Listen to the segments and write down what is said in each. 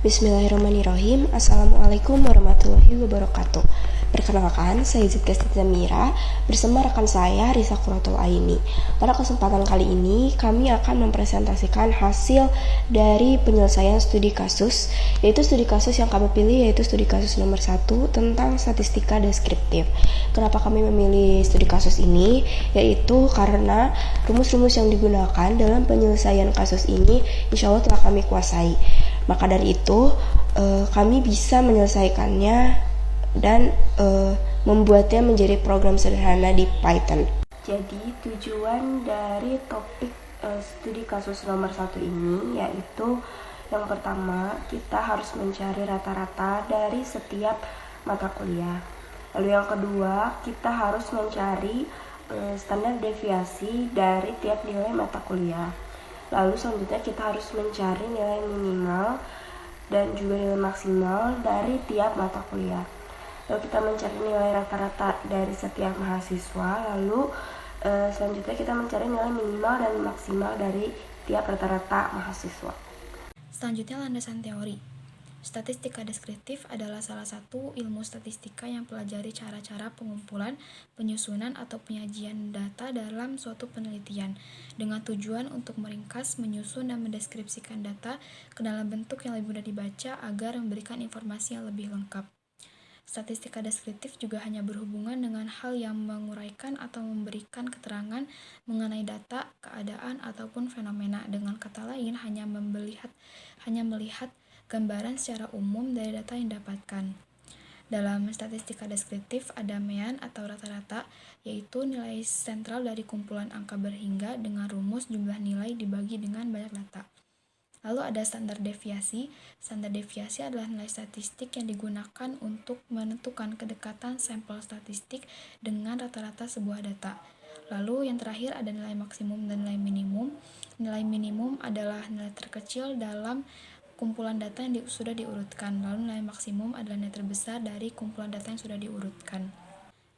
Bismillahirrahmanirrahim. Assalamualaikum warahmatullahi wabarakatuh. Perkenalkan, saya Zidka Zamira bersama rekan saya Risa Quratul Aini. Pada kesempatan kali ini, kami akan mempresentasikan hasil dari penyelesaian studi kasus, yaitu studi kasus yang kami pilih yaitu studi kasus nomor 1 tentang statistika deskriptif. Kenapa kami memilih studi kasus ini? Yaitu karena rumus-rumus yang digunakan dalam penyelesaian kasus ini insya Allah telah kami kuasai. Maka dari itu, kami bisa menyelesaikannya dan membuatnya menjadi program sederhana di Python. Jadi, tujuan dari topik studi kasus nomor 1 ini yaitu yang pertama, kita harus mencari rata-rata dari setiap mata kuliah. Lalu yang kedua, kita harus mencari standar deviasi dari tiap nilai mata kuliah. Lalu selanjutnya kita harus mencari nilai minimal dan juga nilai maksimal dari tiap mata kuliah. Lalu kita mencari nilai rata-rata dari setiap mahasiswa. Lalu selanjutnya kita mencari nilai minimal dan maksimal dari tiap rata-rata mahasiswa. Selanjutnya landasan teori. Statistika deskriptif adalah salah satu ilmu statistika yang pelajari cara-cara pengumpulan, penyusunan, atau penyajian data dalam suatu penelitian dengan tujuan untuk meringkas, menyusun, dan mendeskripsikan data ke dalam bentuk yang lebih mudah dibaca agar memberikan informasi yang lebih lengkap. Statistika deskriptif juga hanya berhubungan dengan hal yang menguraikan atau memberikan keterangan mengenai data, keadaan, ataupun fenomena. Dengan kata lain, hanya melihat gambaran secara umum dari data yang didapatkan. Dalam statistika deskriptif ada mean atau rata-rata, yaitu nilai sentral dari kumpulan angka berhingga dengan rumus jumlah nilai dibagi dengan banyak data. Lalu ada standar deviasi. Standar deviasi adalah nilai statistik yang digunakan untuk menentukan kedekatan sampel statistik dengan rata-rata sebuah data. Lalu yang terakhir ada nilai maksimum dan nilai minimum. Nilai minimum adalah nilai terkecil dalam kumpulan data yang sudah diurutkan, lalu nilai maksimum adalah nilai terbesar dari kumpulan data yang sudah diurutkan.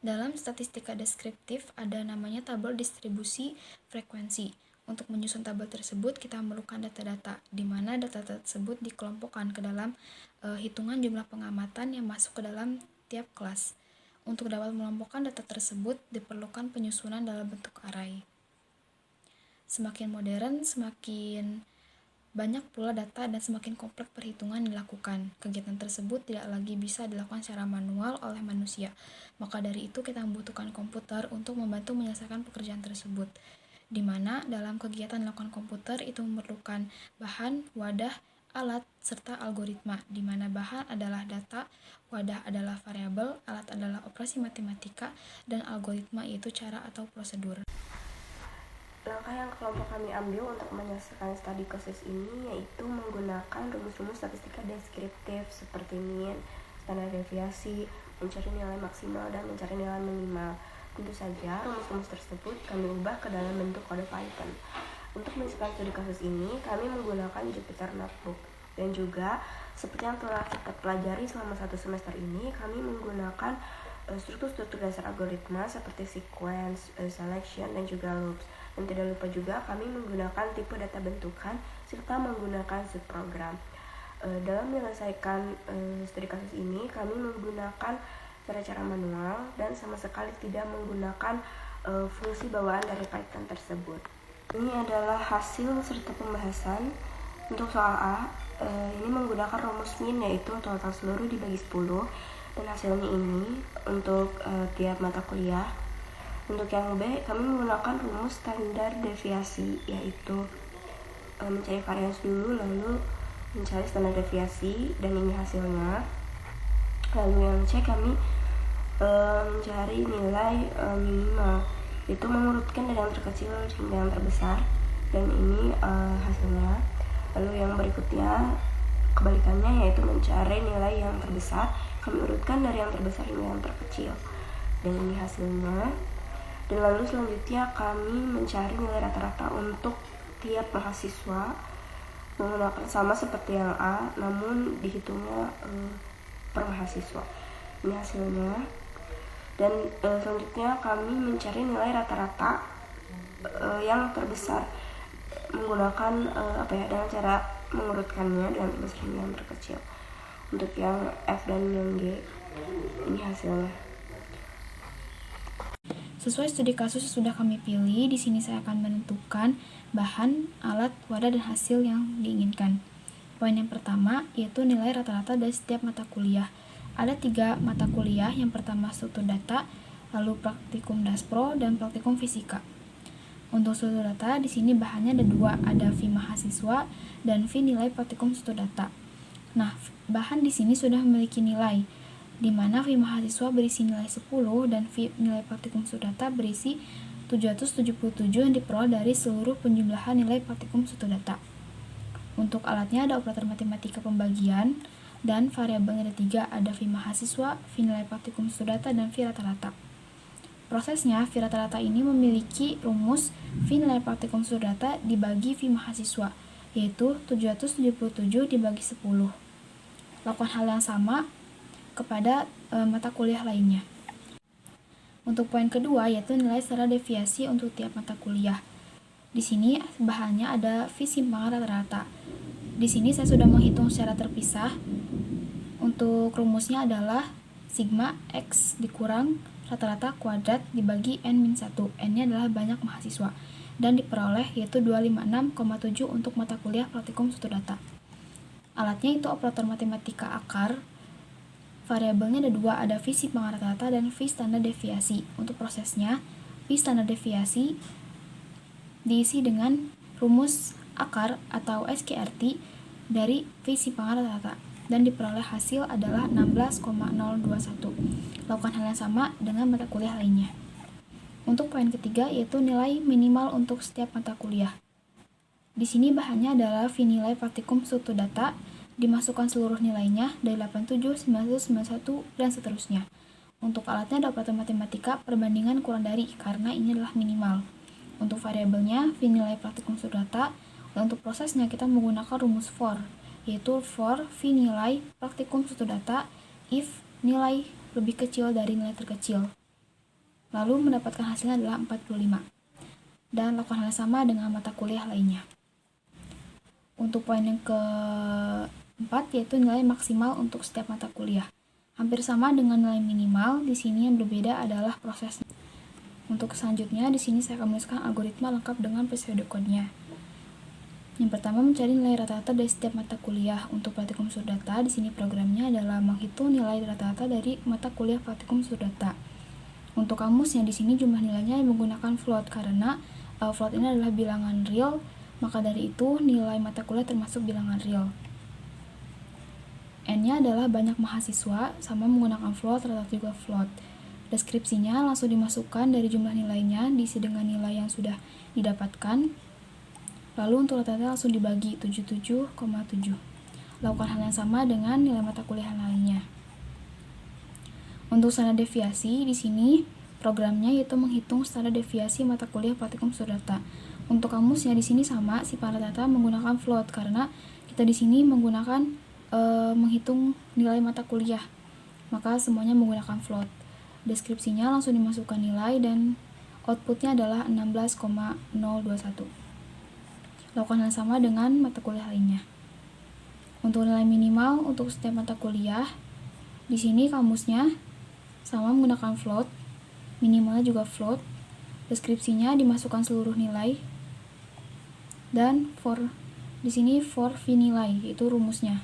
Dalam statistika deskriptif ada namanya tabel distribusi frekuensi. Untuk menyusun tabel tersebut, kita memerlukan data-data, di mana data tersebut dikelompokkan ke dalam hitungan jumlah pengamatan yang masuk ke dalam tiap kelas. Untuk dapat mengelompokkan data tersebut, diperlukan penyusunan dalam bentuk array. Semakin modern, semakin banyak pula data dan semakin kompleks perhitungan dilakukan. Kegiatan tersebut tidak lagi bisa dilakukan secara manual oleh manusia. Maka dari itu kita membutuhkan komputer untuk membantu menyelesaikan pekerjaan tersebut. Di mana dalam kegiatan dilakukan komputer itu memerlukan bahan, wadah, alat, serta algoritma. Di mana bahan adalah data, wadah adalah variabel, alat adalah operasi matematika, dan algoritma yaitu cara atau prosedur. Langkah yang kelompok kami ambil untuk menyelesaikan studi kasus ini yaitu menggunakan rumus-rumus statistika deskriptif seperti mean, standar deviasi, mencari nilai maksimal, dan mencari nilai minimal. Tentu saja rumus-rumus tersebut kami ubah ke dalam bentuk kode Python. Untuk menyelesaikan studi kasus ini, kami menggunakan Jupyter Notebook. Dan juga, seperti yang telah kita pelajari selama 1 semester ini, kami menggunakan struktur-struktur dasar algoritma seperti sequence, selection, dan juga loops. Dan tidak lupa juga kami menggunakan tipe data bentukan serta menggunakan subprogram. Dalam menyelesaikan studi kasus ini, kami menggunakan cara-cara manual dan sama sekali tidak menggunakan fungsi bawaan dari Python tersebut. Ini adalah hasil serta pembahasan. Untuk soal A, ini menggunakan rumus mean yaitu total seluruh dibagi 10, dan hasilnya ini untuk tiap mata kuliah. Untuk yang B, kami menggunakan rumus standar deviasi, yaitu mencari varians dulu, lalu mencari standar deviasi, dan ini hasilnya. Lalu yang C, kami mencari nilai minimal, yaitu mengurutkan dari yang terkecil hingga yang terbesar, dan ini hasilnya. Lalu yang berikutnya, kebalikannya, yaitu mencari nilai yang terbesar, kami urutkan dari yang terbesar hingga yang terkecil, dan ini hasilnya. Dan lalu selanjutnya kami mencari nilai rata-rata untuk tiap mahasiswa menggunakan sama seperti yang A, namun dihitungnya per mahasiswa. Ini hasilnya. Dan selanjutnya kami mencari nilai rata-rata yang terbesar menggunakan dengan cara mengurutkannya dalam ilustrasi yang terkecil. Untuk yang F dan yang G, ini hasilnya. Sesuai studi kasus yang sudah kami pilih, di sini saya akan menentukan bahan, alat, wadah, dan hasil yang diinginkan. Poin yang pertama yaitu nilai rata-rata dari setiap mata kuliah. Ada 3 mata kuliah, yang pertama struktur data, lalu praktikum Daspro, dan praktikum fisika. Untuk struktur data, di sini bahannya ada 2, ada fee mahasiswa dan fee nilai praktikum struktur data. Nah, bahan di sini sudah memiliki nilai, di mana fee mahasiswa berisi nilai 10 dan fee nilai praktikum struktur data berisi 777 yang diperoleh dari seluruh penjumlahan nilai praktikum struktur data. Untuk alatnya ada operator matematika pembagian, dan variabelnya ada 3, ada fee mahasiswa, fee nilai praktikum struktur data, dan fee rata-rata. Prosesnya, fee rata-rata ini memiliki rumus fee nilai praktikum struktur data dibagi fee mahasiswa, yaitu 777 dibagi 10. Lakukan hal yang sama kepada mata kuliah lainnya. Untuk poin kedua yaitu nilai standar deviasi untuk tiap mata kuliah. Di sini bahannya ada fee simpangan rata-rata. Di sini saya sudah menghitung secara terpisah. Untuk rumusnya adalah sigma X dikurang rata-rata kuadrat dibagi N-1. N-nya adalah banyak mahasiswa. Dan diperoleh yaitu 256,7 untuk mata kuliah praktikum struktur data. Alatnya itu operator matematika akar. Variabelnya ada 2, ada fee simpangan rata-rata dan fee standar deviasi. Untuk prosesnya, fee standar deviasi diisi dengan rumus akar atau SKRT dari fee simpangan rata-rata, dan diperoleh hasil adalah 16,021. Lakukan hal yang sama dengan mata kuliah lainnya. Untuk poin ketiga yaitu nilai minimal untuk setiap mata kuliah. Di sini bahannya adalah fee nilai praktikum struktur data, dimasukkan seluruh nilainya dari 87, 91, 91, dan seterusnya. Untuk alatnya ada operator matematika perbandingan kurang dari, karena ini adalah minimal. Untuk variabelnya fee nilai praktikum struktur data, dan untuk prosesnya kita menggunakan rumus for, yaitu for fee nilai praktikum struktur data if nilai lebih kecil dari nilai terkecil. Lalu mendapatkan hasilnya adalah 45. Dan lakukan hal yang sama dengan mata kuliah lainnya. Untuk poin yang keempat yaitu nilai maksimal untuk setiap mata kuliah. Hampir sama dengan nilai minimal, di sini yang berbeda adalah prosesnya. Untuk selanjutnya, di sini saya akan menuliskan algoritma lengkap dengan pseudocode-nya. Yang pertama, mencari nilai rata-rata dari setiap mata kuliah. Untuk praktikum struktur data, di sini programnya adalah menghitung nilai rata-rata dari mata kuliah praktikum struktur data. Untuk kamusnya di sini jumlah nilainya menggunakan float, karena float ini adalah bilangan real, maka dari itu nilai mata kuliah termasuk bilangan real. N-nya adalah banyak mahasiswa, sama menggunakan float, rata-rata juga float. Deskripsinya langsung dimasukkan dari jumlah nilainya, diisi dengan nilai yang sudah didapatkan. Lalu untuk rata-rata langsung dibagi 77,7. Lakukan hal yang sama dengan nilai mata kuliah lainnya. Untuk standar deviasi, di sini programnya yaitu menghitung standar deviasi mata kuliah praktikum struktur data. Untuk kamusnya di sini sama, simpan rata-rata menggunakan float, karena kita di sini menggunakan menghitung nilai mata kuliah, maka semuanya menggunakan float. Deskripsinya langsung dimasukkan nilai dan outputnya adalah 16,021. Lakukan hal yang sama dengan mata kuliah lainnya. Untuk nilai minimal untuk setiap mata kuliah, di sini kamusnya sama menggunakan float, minimalnya juga float. Deskripsinya dimasukkan seluruh nilai, dan di sini for fee nilai, yaitu rumusnya,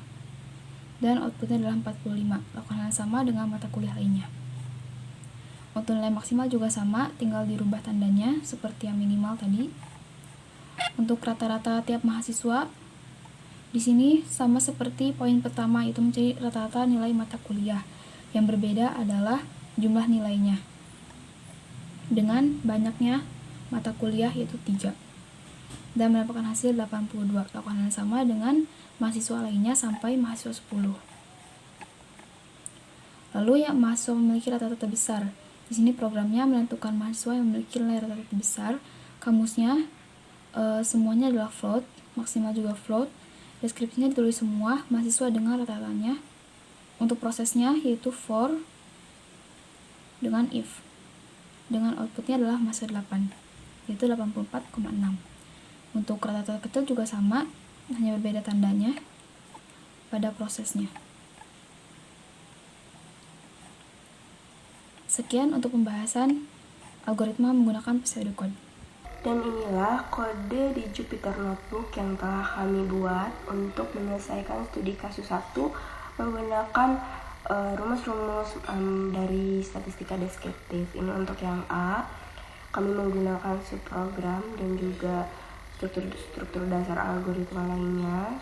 dan outputnya adalah 45. Lakukan hal yang sama dengan mata kuliah lainnya. Untuk nilai maksimal juga sama, tinggal dirubah tandanya seperti yang minimal tadi. Untuk rata-rata tiap mahasiswa, di sini sama seperti poin pertama, itu mencari rata-rata nilai mata kuliah. Yang berbeda adalah jumlah nilainya, dengan banyaknya mata kuliah yaitu 3. Dan mendapatkan hasil 82. Lakukan hal yang sama dengan mahasiswa lainnya sampai mahasiswa 10. Lalu yang mahasiswa memiliki rata-rata terbesar. Di sini programnya menentukan mahasiswa yang memiliki nilai rata-rata terbesar. Kamusnya semuanya adalah float, maksimal juga float. Deskripsinya ditulis semua mahasiswa dengan rata-ratanya. Untuk prosesnya yaitu for dengan if, dengan outputnya adalah masa 8, yaitu 84,6. Untuk rata-rata kecil juga sama, hanya berbeda tandanya pada prosesnya. Sekian untuk pembahasan algoritma menggunakan pseudocode. Dan inilah kode di Jupyter Notebook yang telah kami buat untuk menyelesaikan studi kasus 1 menggunakan rumus-rumus dari statistika deskriptif. Ini untuk yang A, kami menggunakan subprogram dan juga struktur dasar algoritma lainnya.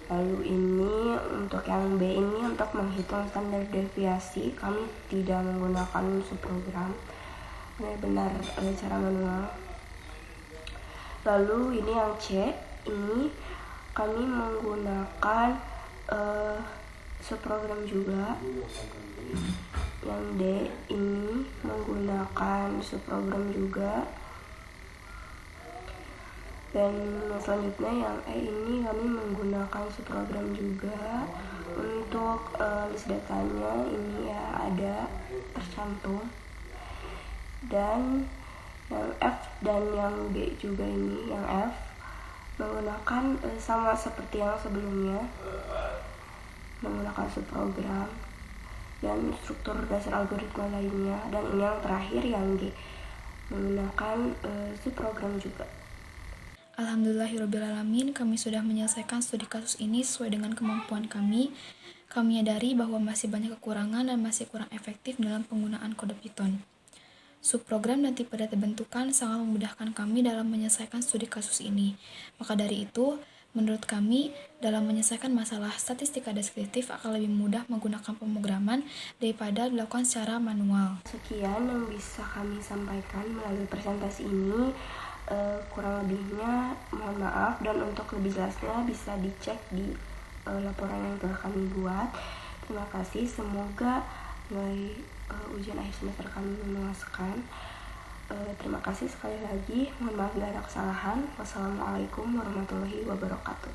Lalu ini untuk yang B, ini untuk menghitung standar deviasi, kami tidak menggunakan subprogram, benar-benar cara manual. Lalu ini yang C, ini kami menggunakan subprogram juga. Yang D ini menggunakan subprogram juga. Dan selanjutnya yang E ini kami menggunakan subprogram juga. Untuk list datanya ini ya ada tercantum. Dan yang F dan yang G juga, ini yang F menggunakan sama seperti yang sebelumnya, menggunakan subprogram dan struktur dasar algoritma lainnya. Dan ini yang terakhir yang G menggunakan subprogram juga. Alhamdulillahirrabbilalamin, kami sudah menyelesaikan studi kasus ini sesuai dengan kemampuan kami. Kami menyadari bahwa masih banyak kekurangan dan masih kurang efektif dalam penggunaan kode Python. Subprogram dan tipe data bentukan sangat memudahkan kami dalam menyelesaikan studi kasus ini. Maka dari itu, menurut kami, dalam menyelesaikan masalah statistika deskriptif akan lebih mudah menggunakan pemrograman daripada dilakukan secara manual. Sekian yang bisa kami sampaikan melalui presentasi ini. Kurang lebihnya mohon maaf, dan untuk lebih jelasnya bisa dicek di laporan yang telah kami buat. Terima kasih, semoga nilai ujian akhir semester kami memuaskan. Terima kasih sekali lagi, mohon maaf bila ada kesalahan. Wassalamualaikum warahmatullahi wabarakatuh.